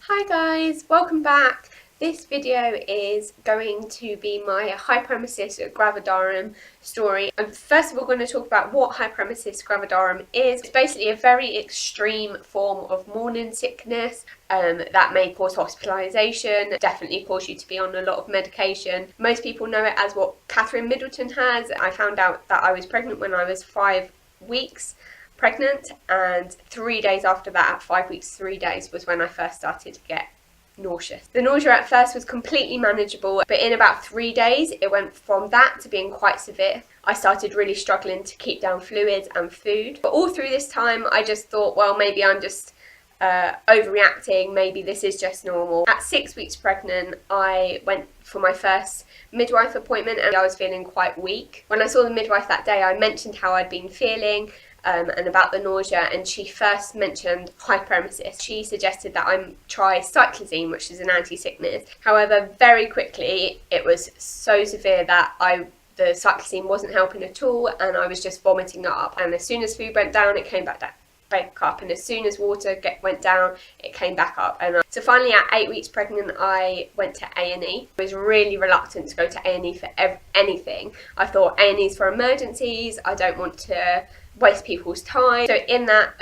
Hi guys, welcome back. This video is going to be my Hyperemesis Gravidarum story. I'm first of all going to talk about what Hyperemesis Gravidarum is. It's basically a very extreme form of morning sickness that may cause hospitalisation, definitely cause you to be on a lot of medication. Most people know it as what Catherine Middleton has. I found out that I was pregnant when I was 5 weeks pregnant, and 3 days after that, at 5 weeks 3 days, was when I first started to get nauseous. The nausea at first was completely manageable, but in about 3 days it went from that to being quite severe. I started really struggling to keep down fluids and food, but all through this time I just thought, well, maybe I'm just overreacting, maybe this is just normal. At 6 weeks pregnant, I went for my first midwife appointment and I was feeling quite weak. When I saw the midwife that day, I mentioned how I'd been feeling and about the nausea, and she first mentioned hyperemesis. She suggested that I try cyclizine, which is an anti-sickness. However, very quickly it was so severe that the cyclizine wasn't helping at all, and I was just vomiting it up. And as soon as food went down, it came back up, and as soon as water went down, it came back up. And so finally, at 8 weeks pregnant, I went to A&E. I was really reluctant to go to A&E for anything. I thought A&E's for emergencies. I don't want to waste people's time. So in that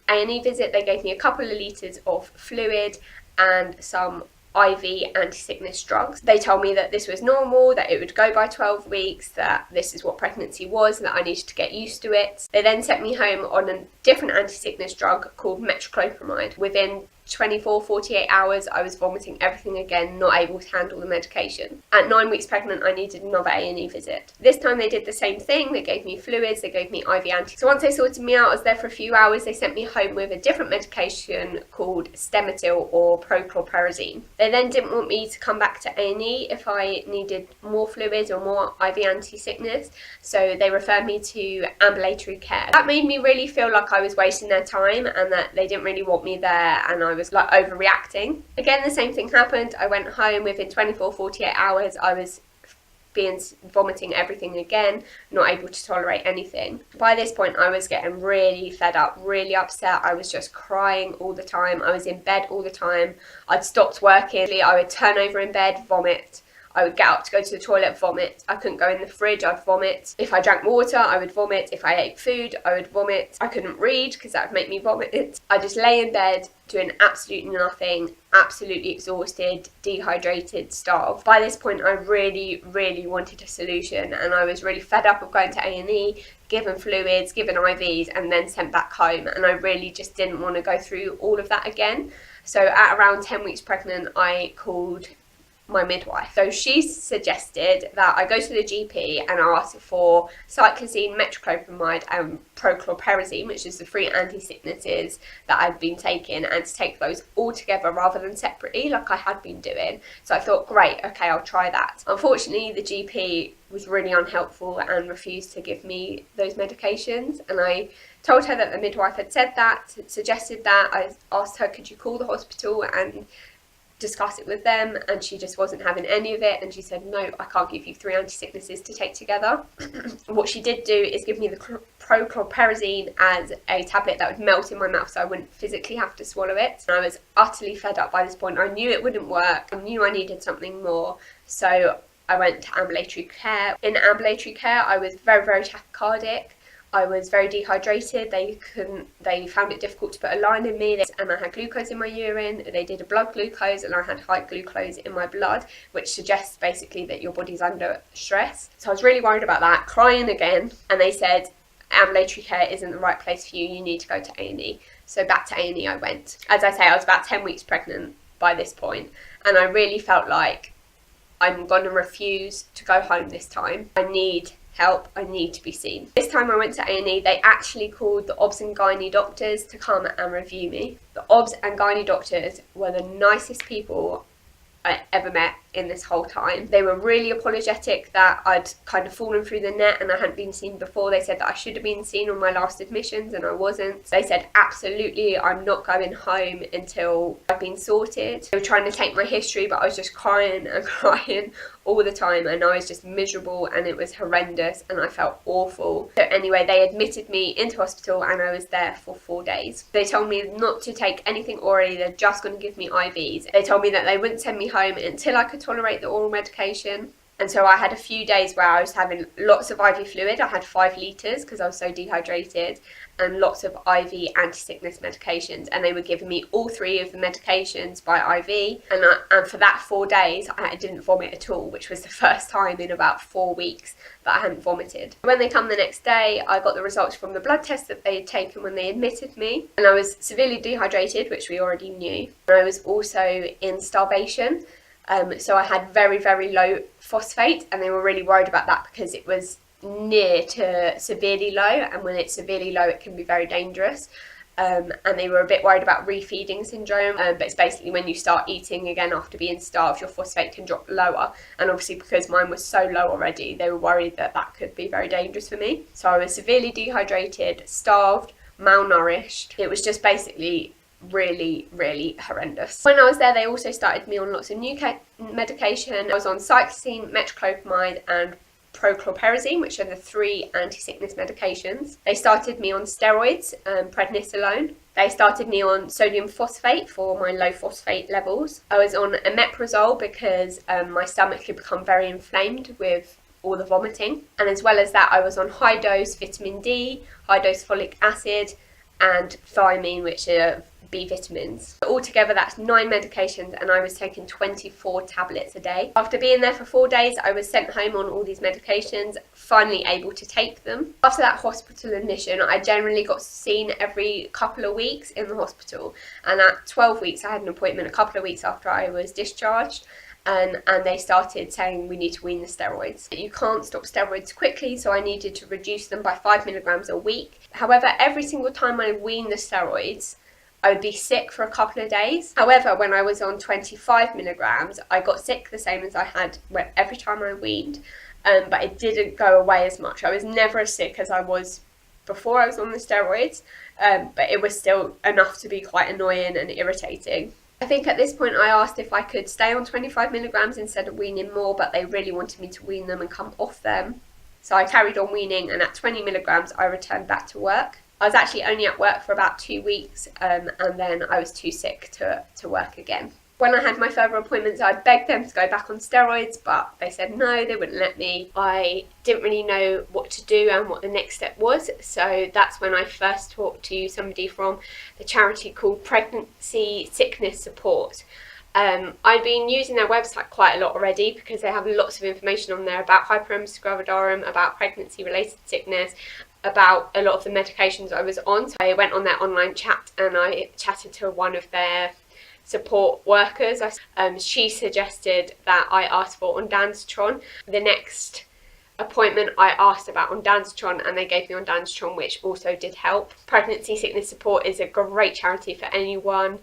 A&E visit, they gave me a couple of litres of fluid and some IV anti-sickness drugs. They told me that this was normal, that it would go by 12 weeks, that this is what pregnancy was, and that I needed to get used to it. They then sent me home on a different anti-sickness drug called metoclopramide. Within 48 hours, I was vomiting everything again, not able to handle the medication. At 9 weeks pregnant, I needed another A&E visit. This time they did the same thing. They gave me fluids, they gave me IV anti. So once they sorted me out, I was there for a few hours. They sent me home with a different medication called Stemetil or prochlorperazine. They then didn't want me to come back to A&E if I needed more fluids or more IV anti-sickness, so they referred me to ambulatory care. That made me really feel like I was wasting their time and that they didn't really want me there, and I was like overreacting. Again, the same thing happened. I went home. Within 48 hours, I was vomiting everything again, not able to tolerate anything. By this point, I was getting really fed up, really upset. I was just crying all the time. I was in bed all the time. I'd stopped working. I would turn over in bed, vomit. I would get up to go to the toilet, vomit. I couldn't go in the fridge, I'd vomit. If I drank water, I would vomit. If I ate food, I would vomit. I couldn't read because that would make me vomit. I just lay in bed doing absolutely nothing, absolutely exhausted, dehydrated, starved. By this point, I really, really wanted a solution, and I was really fed up of going to A&E, given fluids, given IVs, and then sent back home. And I really just didn't want to go through all of that again. So at around 10 weeks pregnant, I called my midwife. So she suggested that I go to the GP and ask for cyclizine, metoclopramide and prochlorperazine, which is the 3 anti-sicknesses that I'd been taking, and to take those all together rather than separately like I had been doing. So I thought, great, okay, I'll try that. Unfortunately, the GP was really unhelpful and refused to give me those medications, and I told her that the midwife had said that, suggested that. I asked her, could you call the hospital and discuss it with them, and she just wasn't having any of it, and she said, no, I can't give you 3 anti-sicknesses to take together. What she did do is give me the prochlorperazine as a tablet that would melt in my mouth so I wouldn't physically have to swallow it. And I was utterly fed up by this point. I knew it wouldn't work. I knew I needed something more, so I went to ambulatory care. In ambulatory care, I was very, very tachycardic. I was very dehydrated. They found it difficult to put a line in me, and I had glucose in my urine. They did a blood glucose, and I had high glucose in my blood, which suggests basically that your body's under stress. So I was really worried about that, crying again, and they said ambulatory care isn't the right place for you. You need to go to A&E. So back to A&E I went. As I say, I was about 10 weeks pregnant by this point, and I really felt like I'm going to refuse to go home this time. I need help, I need to be seen. This time I went to A&E, they actually called the OBS and gynae doctors to come and review me. The OBS and gynae doctors were the nicest people I ever met. in this whole time. They were really apologetic that I'd kind of fallen through the net and I hadn't been seen before. They said that I should have been seen on my last admissions and I wasn't. They said absolutely I'm not going home until I've been sorted. They were trying to take my history, but I was just crying and crying all the time, and I was just miserable and it was horrendous and I felt awful. So anyway, they admitted me into hospital and I was there for 4 days. They told me not to take anything orally, they're just going to give me IVs. They told me that they wouldn't send me home until I could tolerate the oral medication. And so I had a few days where I was having lots of IV fluid. I had 5 litres because I was so dehydrated, and lots of IV anti-sickness medications. And they were giving me all 3 of the medications by IV. And for that 4 days, I didn't vomit at all, which was the first time in about 4 weeks that I hadn't vomited. When they come the next day, I got the results from the blood test that they had taken when they admitted me. And I was severely dehydrated, which we already knew. And I was also in starvation. So I had very, very low phosphate, and they were really worried about that because it was near to severely low, and when it's severely low it can be very dangerous. And they were a bit worried about refeeding syndrome, but it's basically when you start eating again after being starved, your phosphate can drop lower, and obviously because mine was so low already, they were worried that that could be very dangerous for me. So I was severely dehydrated, starved, malnourished. It was just basically really, really horrendous. When I was there, they also started me on lots of new medication. I was on cyclizine, metoclopramide and prochlorperazine, which are the 3 anti-sickness medications. They started me on steroids, prednisolone. They started me on sodium phosphate for my low phosphate levels. I was on omeprazole because my stomach had become very inflamed with all the vomiting. And as well as that, I was on high dose vitamin D, high dose folic acid and thiamine, which are B vitamins. Altogether that's 9 medications, and I was taking 24 tablets a day. After being there for 4 days, I was sent home on all these medications, finally able to take them. After that hospital admission, I generally got seen every couple of weeks in the hospital, and at 12 weeks I had an appointment a couple of weeks after I was discharged. And they started saying we need to wean the steroids. You can't stop steroids quickly, so I needed to reduce them by 5 milligrams a week. However, every single time I weaned the steroids, I would be sick for a couple of days. However, when I was on 25 milligrams, I got sick the same as I had every time I weaned, but it didn't go away as much. I was never as sick as I was before I was on the steroids, but it was still enough to be quite annoying and irritating. I think at this point I asked if I could stay on 25 milligrams instead of weaning more, but they really wanted me to wean them and come off them. So I carried on weaning, and at 20 milligrams I returned back to work. I was actually only at work for about 2 weeks, and then I was too sick to work again. When I had my further appointments, I begged them to go back on steroids, but they said no, they wouldn't let me. I didn't really know what to do and what the next step was, so that's when I first talked to somebody from the charity called Pregnancy Sickness Support. I've been using their website quite a lot already because they have lots of information on there about Hyperemesis Gravidarum, about pregnancy-related sickness, about a lot of the medications I was on. So I went on their online chat and I chatted to one of their support workers. She suggested that I ask for ondansetron. The next appointment I asked about ondansetron, and they gave me ondansetron, which also did help. Pregnancy Sickness Support is a great charity for anyone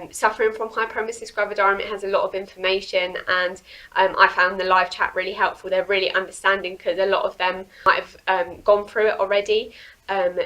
suffering from Hyperemesis Gravidarum. It has a lot of information, and I found the live chat really helpful. They're really understanding because a lot of them might have gone through it already.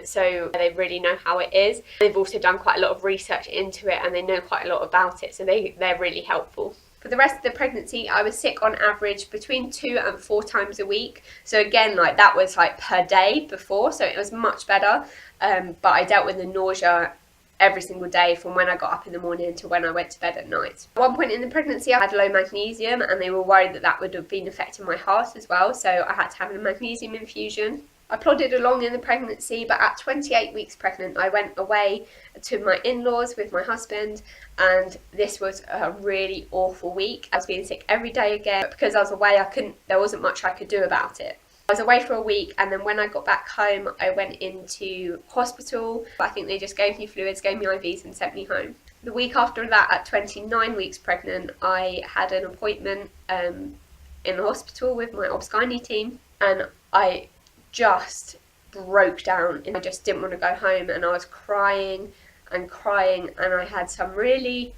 So they really know how it is. They've also done quite a lot of research into it, and they know quite a lot about it, so they're really helpful. For the rest of the pregnancy, I was sick on average between 2 and 4 times a week. So again, like that was like per day before, so it was much better. But I dealt with the nausea every single day from when I got up in the morning to when I went to bed at night. At one point in the pregnancy I had low magnesium, and they were worried that that would have been affecting my heart as well, so I had to have a magnesium infusion. I plodded along in the pregnancy, but at 28 weeks pregnant I went away to my in-laws with my husband, and this was a really awful week. I was being sick every day again, but because I was away there wasn't much I could do about it. I was away for a week, and then when I got back home I went into hospital. I think they just gave me fluids, gave me IVs and sent me home. The week after that, at 29 weeks pregnant, I had an appointment in the hospital with my obs-gynae team, and I just broke down and I just didn't want to go home, and I was crying and crying, and I had some really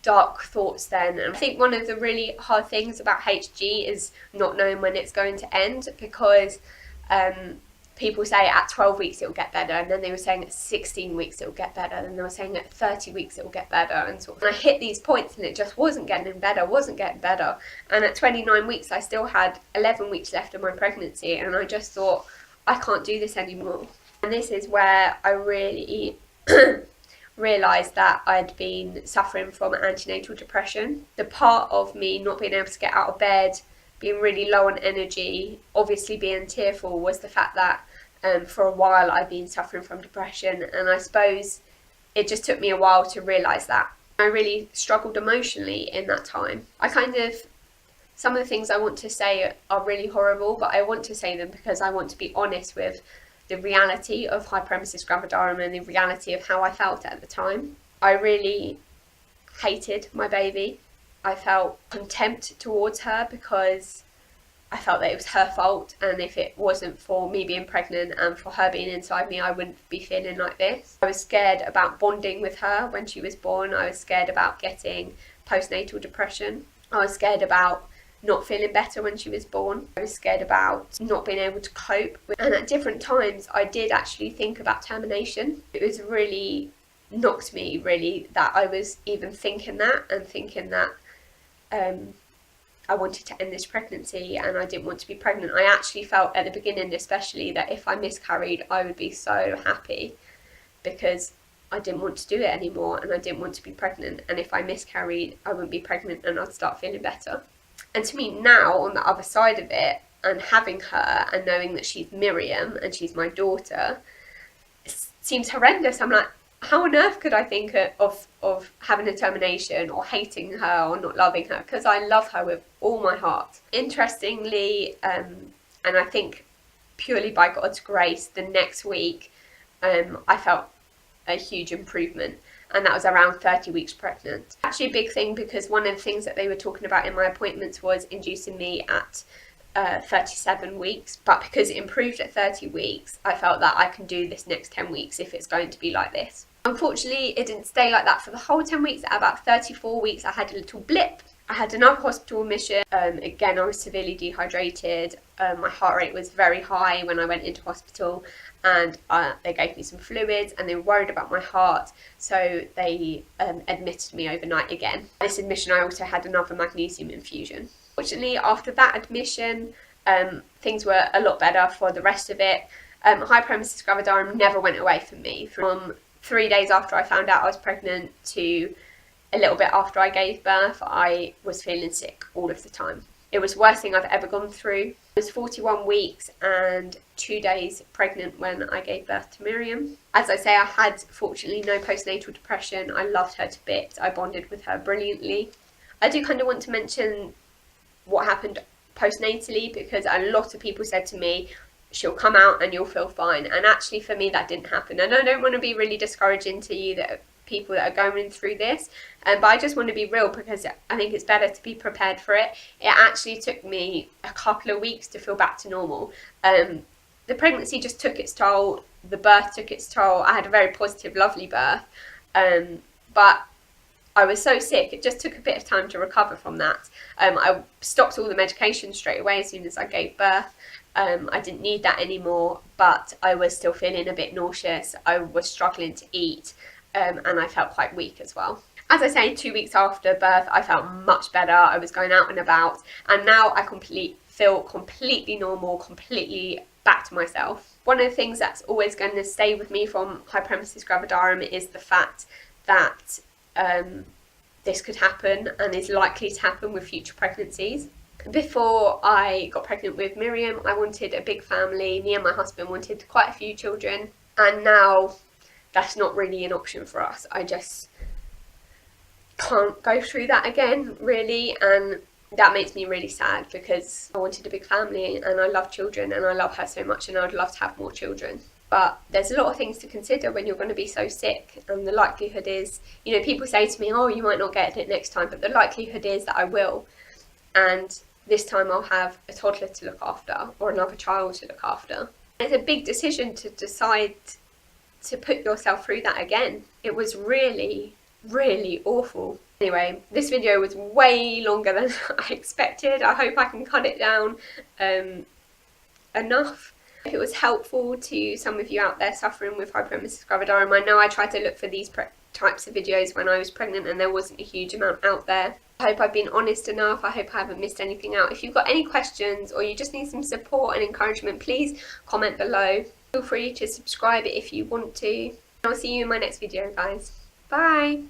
dark thoughts then. And I think one of the really hard things about HG is not knowing when it's going to end, because people say at 12 weeks it will get better, and then they were saying at 16 weeks it will get better, and they were saying at 30 weeks it will get better, and so on. And I hit these points and it just wasn't getting better. And at 29 weeks I still had 11 weeks left of my pregnancy, and I just thought, I can't do this anymore. And this is where I really realised that I'd been suffering from antenatal depression. The part of me not being able to get out of bed, being really low on energy, obviously being tearful, was the fact that for a while I'd been suffering from depression, and I suppose it just took me a while to realise that. I really struggled emotionally in that time. Some of the things I want to say are really horrible, but I want to say them because I want to be honest with the reality of Hyperemesis Gravidarum and the reality of how I felt at the time. I really hated my baby. I felt contempt towards her because I felt that it was her fault, and if it wasn't for me being pregnant and for her being inside me, I wouldn't be feeling like this. I was scared about bonding with her when she was born. I was scared about getting postnatal depression. I was scared about not feeling better when she was born. I was scared about not being able to cope. And at different times I did actually think about termination. It was really knocked me, really, that I was even thinking that, and thinking that I wanted to end this pregnancy and I didn't want to be pregnant. I actually felt at the beginning especially that if I miscarried I would be so happy, because I didn't want to do it anymore and I didn't want to be pregnant, and if I miscarried I wouldn't be pregnant and I'd start feeling better. And to me now, on the other side of it, and having her and knowing that she's Miriam and she's my daughter, it seems horrendous. I'm like, how on earth could I think of having a termination or hating her or not loving her? Because I love her with all my heart. Interestingly, and I think purely by God's grace, the next week I felt a huge improvement, and that was around 30 weeks pregnant. Actually a big thing, because one of the things that they were talking about in my appointments was inducing me at 37 weeks, but because it improved at 30 weeks, I felt that I can do this next 10 weeks if it's going to be like this. Unfortunately, it didn't stay like that for the whole 10 weeks. At about 34 weeks, I had a little blip. I had another hospital admission. Again, I was severely dehydrated. My heart rate was very high when I went into hospital, and they gave me some fluids, and they were worried about my heart, so they admitted me overnight again. This admission, I also had another magnesium infusion. Fortunately, after that admission, things were a lot better for the rest of it. Hyperemesis gravidarum never went away from me. From 3 days after I found out I was pregnant to a little bit after I gave birth, I was feeling sick all of the time. It was the worst thing I've ever gone through. I was 41 weeks and 2 days pregnant when I gave birth to Miriam. As I say, I had fortunately no postnatal depression. I loved her to bits. I bonded with her brilliantly. I do kind of want to mention what happened postnatally, because a lot of people said to me, she'll come out and you'll feel fine, and actually for me that didn't happen. And I don't want to be really discouraging to you, that people that are going through this, but I just want to be real, because I think it's better to be prepared for it. It actually took me a couple of weeks to feel back to normal. The pregnancy just took its toll, the birth took its toll. I had a very positive, lovely birth, but I was so sick, it just took a bit of time to recover from that. I stopped all the medication straight away as soon as I gave birth. I didn't need that anymore, but I was still feeling a bit nauseous. I was struggling to eat, and I felt quite weak as well. As I say, 2 weeks after birth, I felt much better. I was going out and about, and now I feel completely normal, completely back to myself. One of the things that's always going to stay with me from Hyperemesis gravidarum is the fact that this could happen and is likely to happen with future pregnancies. Before I got pregnant with Miriam, I wanted a big family. Me and my husband wanted quite a few children, and now that's not really an option for us. I just can't go through that again, really, and that makes me really sad, because I wanted a big family and I love children and I love her so much, and I'd love to have more children. But there's a lot of things to consider when you're going to be so sick, and the likelihood is, you know, people say to me, oh, you might not get it next time, but the likelihood is that I will, and this time I'll have a toddler to look after or another child to look after. It's a big decision to decide to put yourself through that again. It was really really awful. Anyway, this video was way longer than I expected. I hope I can cut it down enough. If it was helpful to some of you out there suffering with hyperemesis gravidarum, I know I tried to look for these types of videos when I was pregnant and there wasn't a huge amount out there. I hope I've been honest enough. I hope I haven't missed anything out. If you've got any questions or you just need some support and encouragement, please comment below. Feel free to subscribe if you want to. I'll see you in my next video, guys. Bye!